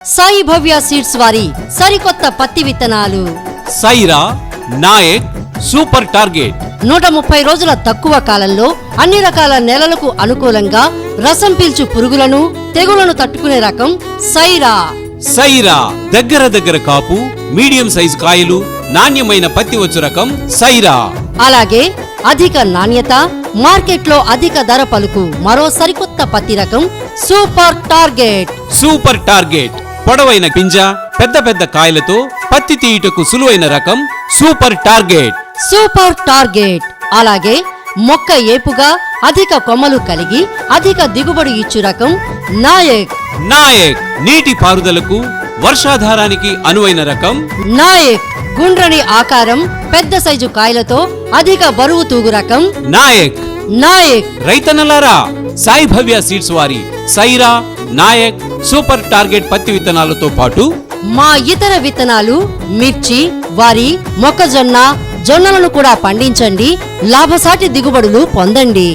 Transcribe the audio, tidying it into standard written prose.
సాయి భవ్య seeds వారి సరికొత్త పత్తి విత్తనాలు సైరా, నాయక్, సూపర్ టార్గెట్ 130 రోజుల తక్కువ కాలంలో అన్ని రకాల నేలలకు అనుకూలంగా రసం పీల్చు పురుగులను తెగులను తట్టుకునే రకం సైరా. సైరా దగ్గర కాపు, మీడియం సైజ్ కాయలు, నాణ్యమైన పత్తి వచ్చు రకం సైరా. అలాగే అధిక నాణ్యత, మార్కెట్లో అధిక ధర పలుకు మరో సరికొత్త పత్తి రకం సూపర్ టార్గెట్. సూపర్ టార్గెట్ పొడవైన పింజ, పెద్ద కాయలతో పత్తి తీయుటకు సులువైన రకం సూపర్ టార్గెట్. సూపర్ టార్గెట్ అలాగే మొక్క ఏపుగా అధిక కొమ్మలు కలిగి అధిక దిగుబడి ఇచ్చు రకం నాయక్. నాయక్ నీటి పారుదలకు, వర్షాధారానికి అనువైన రకం నాయక్. గుండ్రని ఆకారం, పెద్ద సైజు కాయలతో అధిక బరువు తూగు రకం నాయక్. నాయక్. రైతన్నలారా, సాయి భవ్య సీడ్స్ వారి సైరా, నాయక్, సూపర్ టార్గెట్ పత్తి విత్తనాలతో పాటు మా ఇతర విత్తనాలు మిర్చి, వరి, మొక్కజొన్న, జొన్నలను కూడా పండించండి. లాభసాటి దిగుబడులు పొందండి.